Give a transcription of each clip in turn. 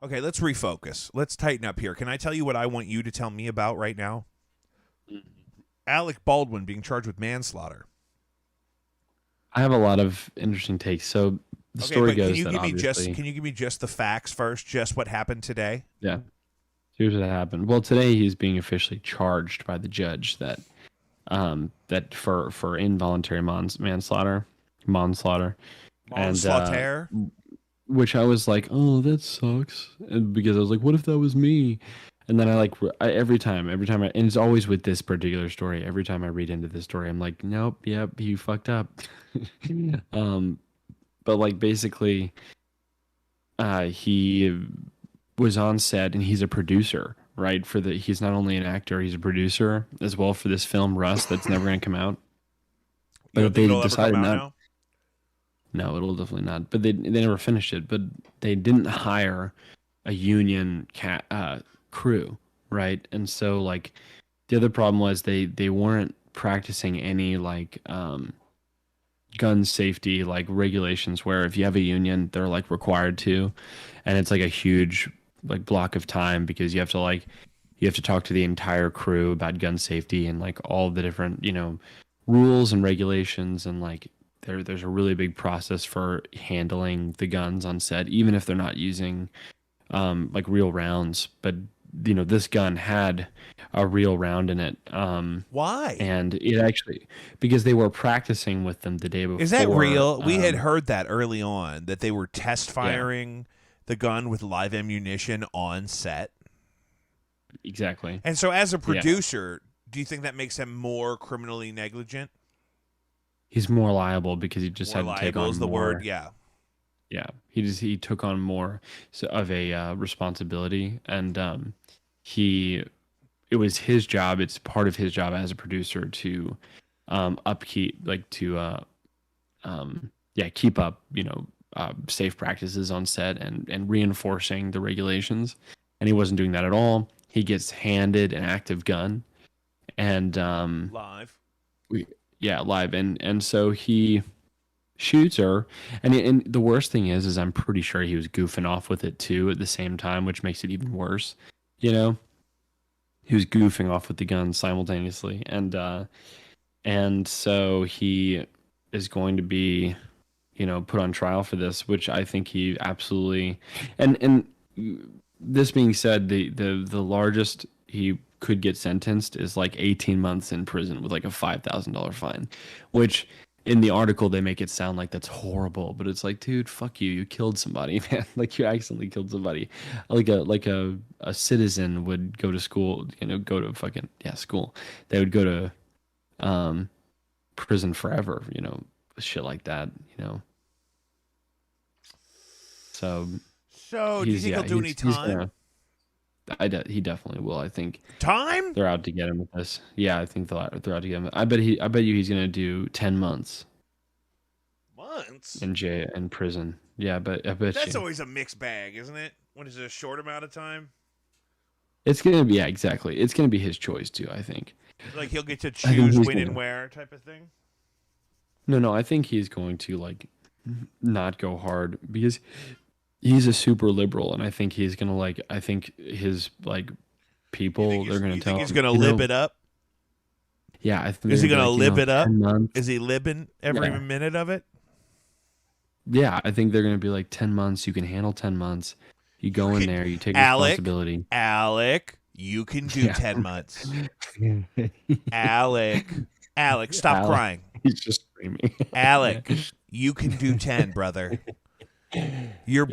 Okay, let's refocus. Let's tighten up here. Can I tell you what I want you to tell me about right now? Alec Baldwin being charged with manslaughter. I have a lot of interesting takes. So the Okay, story but can goes you that give me just obviously, can you give me just the facts first? Just what happened today? yeah, here's what happened. Well, today he's being officially charged by the judge that that for involuntary manslaughter, and Manslaughter. which I was like, oh, that sucks, and because I was like, what if that was me? And then every time and it's always with this particular story. Every time I read into this story, I'm like, nope, yep, he fucked up. um, but like basically, he was on set and he's a producer, right? He's not only an actor, he's a producer as well for this film Rust that's never gonna come out. You don't But think they it'll ever come decided out not. now? No, it'll definitely not. But they never finished it. But they didn't hire a union crew, right? And so like the other problem was they weren't practicing any like gun safety like regulations where if you have a union they're like required to, and it's like a huge like block of time because you have to talk to the entire crew about gun safety and like all the different rules and regulations, and like there's a really big process for handling the guns on set even if they're not using like real rounds. But this gun had a real round in it, Why? and it actually, because they were practicing with them the day Is that before. real? We had heard that early on that they were test Yeah, firing the gun with live ammunition on set. exactly. And so as a Yeah, producer, do you think that makes him more criminally negligent? he's more liable because he just More had to take liable on is the word, more. yeah. Yeah, he took on more of a responsibility, and he it was his job. It's part of his job as a producer to upkeep, like to yeah, keep up, safe practices on set and reinforcing the regulations. And he wasn't doing that at all. He gets handed an active gun, and Live. we yeah, live, and so he shoots her, and the worst thing is I'm pretty sure he was goofing off with it too at the same time, which makes it even worse. You know, he was goofing off with the gun simultaneously, and so he is going to be put on trial for this, which I think he absolutely. And this being said, the largest he could get sentenced is like 18 months in prison with like a $5,000 fine, which in the article they make it sound like that's horrible, but it's like, dude, fuck you, you killed somebody, man. Like you accidentally killed somebody. Like a citizen would go to school, go to fucking yeah school. They would go to um prison forever, shit like that, So So, do you think he'll do any he's time? gonna. He definitely will. I think Time? they're out to get him with this. Yeah, I think they're out to get him. I bet you he's gonna do 10 months Months? in jail in prison. Yeah, but I bet That's you always a mixed bag, isn't it? When is it a short amount of time? it's gonna be, yeah, exactly. It's gonna be his choice too. I think. Like he'll get to I think choose he's when and gonna. where type of thing? No, I think he's going to like not go hard because he's a super liberal, and I think he's gonna like. I think his like people they're gonna You think tell he's him, gonna lib it up? yeah, I think Is they're he gonna be gonna like, lib it up? 10 months. Is he libbing every Yeah, minute of it? yeah, I think they're gonna be like 10 months. You can handle 10 months. You You go in can there, you take Alec, responsibility. Alec, you can do Yeah. 10 months. Alec, Alec, stop Alex, crying. he's just screaming. Alec, you can do 10, brother. Yeah. Your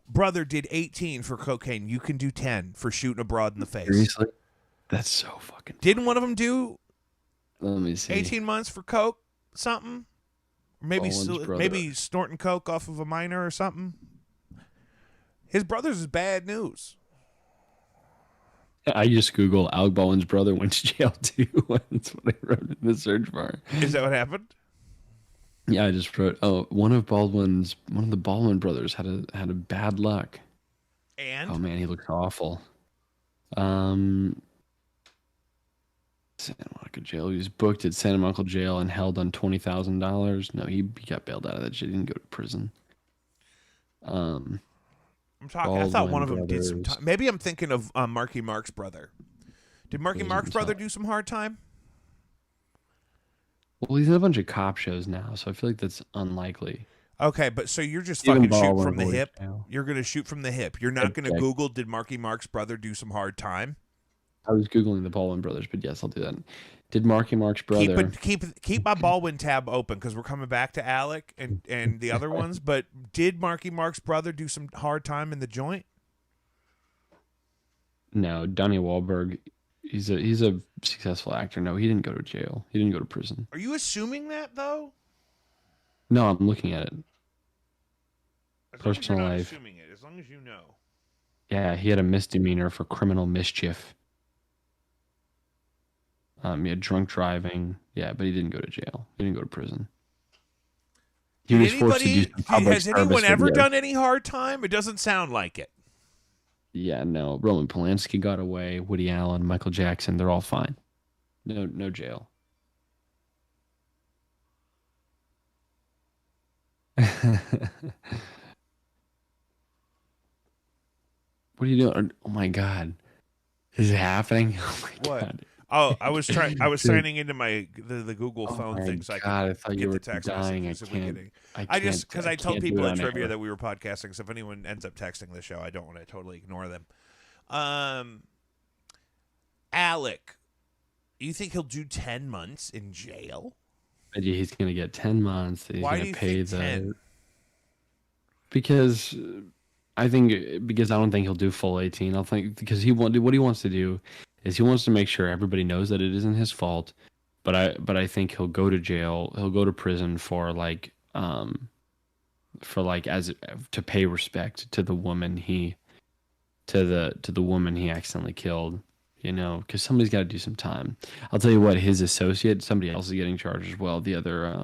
brother did 18 for cocaine. You can do 10 for shooting a broad in the face. Seriously? That's so fucking Didn't funny. one of them do Let me see. 18 months for coke? Something? Maybe Bowen's brother. maybe snorting coke off of a minor or something. His brother's is bad news. I just Googled Alec Baldwin's brother went to jail too. That's what I wrote in the search bar. Is that what happened? Yeah, I just wrote, oh, one of the Baldwin brothers had a bad luck. Oh And man, he looks awful. Um, Santa Monica jail. He was booked at Santa Monica jail and held on $20,000. No, he got bailed out of that shit. He didn't go to prison. Um, I'm talking. I thought Baldwin one of them did some brothers. time. Maybe I'm thinking of Marky Mark's brother. Did Marky Lose Mark's brother himself. do some hard time? Well, he's in a bunch of cop shows now, so I feel like that's unlikely. Okay, but so you're just Stephen fucking shooting Baldwin from the go to hip. jail. You're gonna shoot from the hip. You're I not gonna checked. Google did Marky Mark's brother do some hard time? I was googling the Baldwin brothers, but yes, I'll do that. Did Marky Mark's Keep brother? it, keep my Baldwin tab open because we're coming back to Alec and the other ones. But did Marky Mark's brother do some hard time in the joint? No, Donnie Wahlberg. He's a successful actor. No, he didn't go to jail. He didn't go to prison. Are you assuming that though? No, I'm looking at it. As long as you're Personal not life. assuming it, as long as you know. Yeah, he had a misdemeanor for criminal mischief. He had drunk driving. Yeah, but he didn't go to jail. He didn't go to prison. He Did was forced to do anybody? some public Has anyone service ever videos. done any hard time? It doesn't sound like it. Yeah, no. Roman Polanski got away. Woody Allen, Michael Jackson, they're all fine. No jail. What are you doing? Oh my god. Is it happening? Oh my What? god. Oh, I was trying. I was Dude. signing into the Google Oh phone my thing so I god, I could thought you get were the text dying. messages. If we can't. getting. I I can't. just because I told can't do people it at on trivia air. that we were podcasting. So if anyone ends up texting the show, I don't want to totally ignore them. Alec, you think he'll do 10 months in jail? But yeah, he's gonna get 10 months. He's Why do gonna you pay think 10? because I think because I don't think he'll do full 18. I'll think because what he wants to do is he wants to make sure everybody knows that it isn't his fault. But I think he'll go to jail. He'll go to prison for as to pay respect to the woman he accidentally killed. You know, because somebody's got to do some time. I'll tell you what, his associate, somebody else is getting charged as well. The other,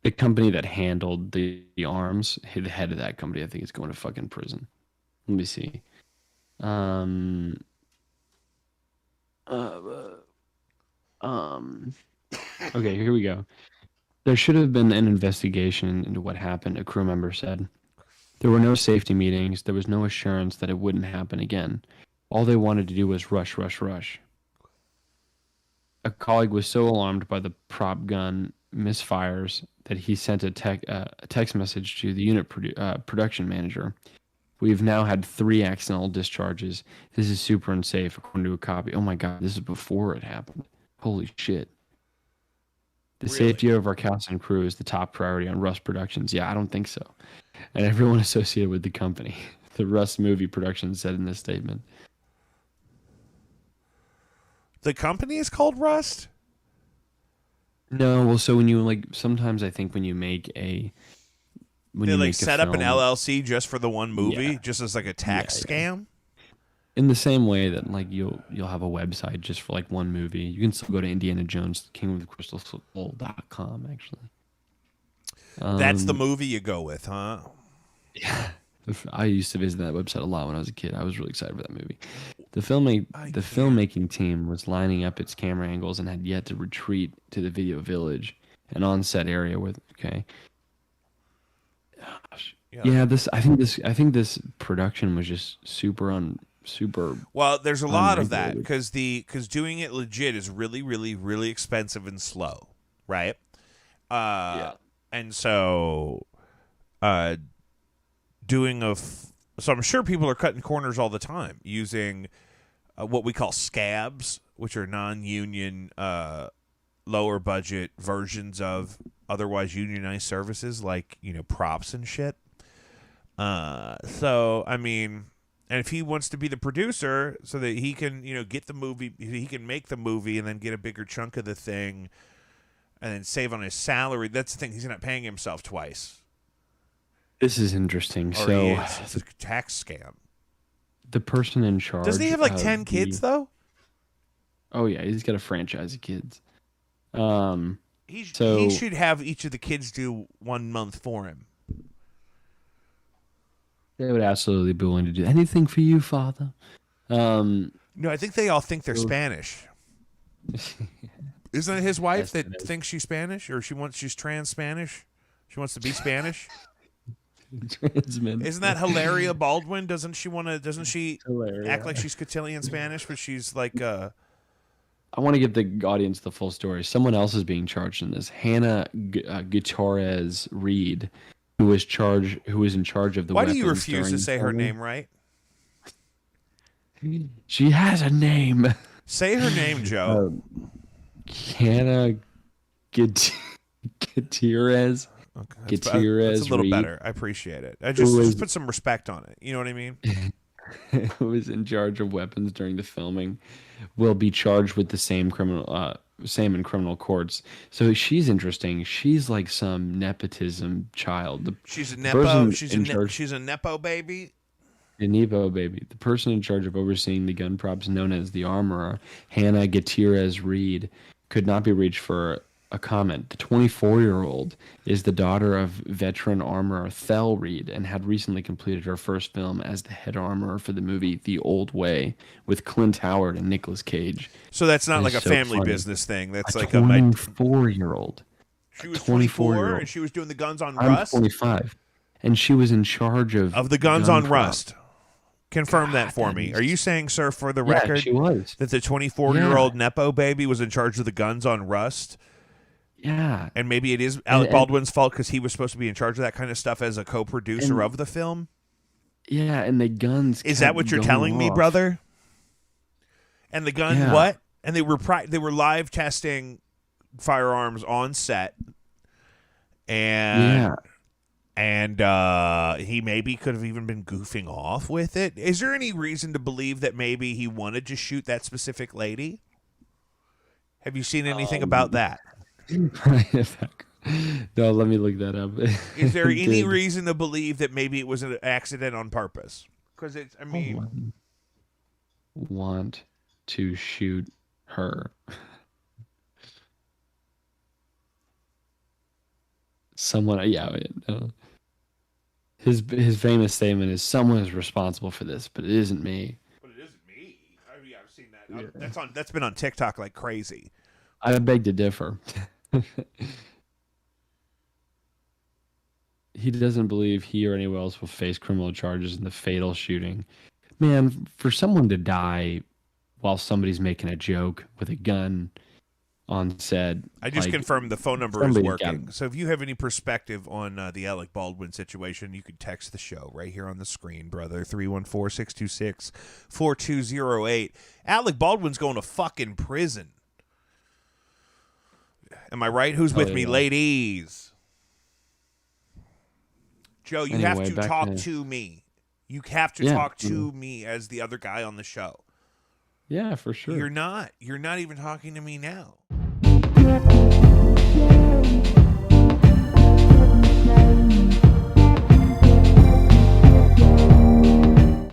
the company that handled the arms, the head of that company, I think is going to fucking prison. Let me see. Okay, here we go. There should have been an investigation into what happened, a crew member said. There were no safety meetings. There was no assurance that it wouldn't happen again. All they wanted to do was rush, rush, rush. A colleague was so alarmed by the prop gun misfires that he sent a text message to the unit production manager. We've now had 3 accidental discharges. This is super unsafe, according to a copy. Oh my god, this is before it happened. Holy shit. The Really? safety of our cast and crew is the top priority on Rust Productions. Yeah, I don't think so. And everyone associated with the company. The Rust movie production said in this statement. The company is called Rust? No, well, so when you sometimes I think when you make a They set up an film, LLC just for the one movie, Yeah. just as like a tax Yeah. scam. in the same way that you'll have a website just for one movie. You can still go to Indiana Jones King of the Crystal Skull.com actually. That's the movie you go with, huh? Yeah. I used to visit that website a lot when I was a kid. I was really excited for that movie. The filmmaking team was lining up its camera angles and had yet to retreat to the video village, an on-set area with Yeah, I think this production was just super. Well, there's a lot of that unregulated. because doing it legit is really, really, really expensive and slow, right? Yeah. And so, so I'm sure people are cutting corners all the time using what we call scabs, which are non-union, lower budget versions of otherwise unionized services, like props and shit. So I mean. And if he wants to be the producer so that he can, get the movie, he can make the movie and then get a bigger chunk of the thing and then save on his salary. That's the thing. He's not paying himself twice. This is interesting. Or So it's a tax scam. the person in charge. Doesn't he have 10 kids, though? Oh, yeah. He's got a franchise of kids. He So should have each of the kids do 1 month for him. they would absolutely be willing to do anything for you, Father. No, I think they all think they're Spanish. Isn't it his wife Yes, that it is. thinks she's Spanish, or she's trans Spanish? She wants to be Spanish. Transman. Isn't that Hilaria Baldwin? Doesn't she Hilaria. act like she's Cotillion Spanish, but she's like I want to give the audience the full story. Someone else is being charged in this. Hannah Gutierrez Reed, who was in charge of the Why do weapons you refuse during to say her filming. name right? She has a name. Say her name, Joe. Hannah Gutierrez. Okay, that's Gutierrez a little Reed, better. I appreciate it. I just put some respect on it. You know what I mean? who was in charge of weapons during the filming, will be charged with the same in criminal courts. So she's interesting. She's like some nepotism child. She's a nepo. She's a nepo baby. A nepo baby. The person in charge of overseeing the gun props, known as the armorer, Hannah Gutierrez Reed, could not be reached for a comment. The 24-year-old is the daughter of veteran armorer Thel Reed and had recently completed her first film as the head armorer for the movie The Old Way with Clint Howard and Nicolas Cage. So that's not like a family funny. business thing. That's like 24-year-old. She was 24 and she was doing the Guns on I'm Rust? 25. And she was in charge of the Guns on prop. Rust. Confirm that for me. Are you saying, sir, for the record, she was. that the 24-year-old nepo baby was in charge of the Guns on Rust? Yeah. And maybe it is Alec Baldwin's fault because he was supposed to be in charge of that kind of stuff as a co-producer of the film? Yeah, and the guns. Is that what you're telling me, brother? And the gun, what? And they were live testing firearms on set. And he maybe could have even been goofing off with it. Is there any reason to believe that maybe he wanted to shoot that specific lady? Have you seen anything about that? No, let me look that up. Is there any reason to believe that maybe it was an accident on purpose? Because it's, I mean, want to shoot her. Someone, his famous statement is, "Someone is responsible for this, but it isn't me." But it isn't me. I mean, I've seen that. Yeah. That's been on TikTok like crazy. I beg to differ. He doesn't believe he or anyone else will face criminal charges in the fatal shooting. Man, for someone to die while somebody's making a joke with a gun on set. I just confirmed the phone number is working. So if you have any perspective on the Alec Baldwin situation, you could text the show right here on the screen, brother. 314-626-4208. Alec Baldwin's going to fucking prison. Am I right? Who's with me, ladies? Joe, you have to talk to me. You have to talk to me as the other guy on the show. Yeah, for sure. You're not. You're not even talking to me now.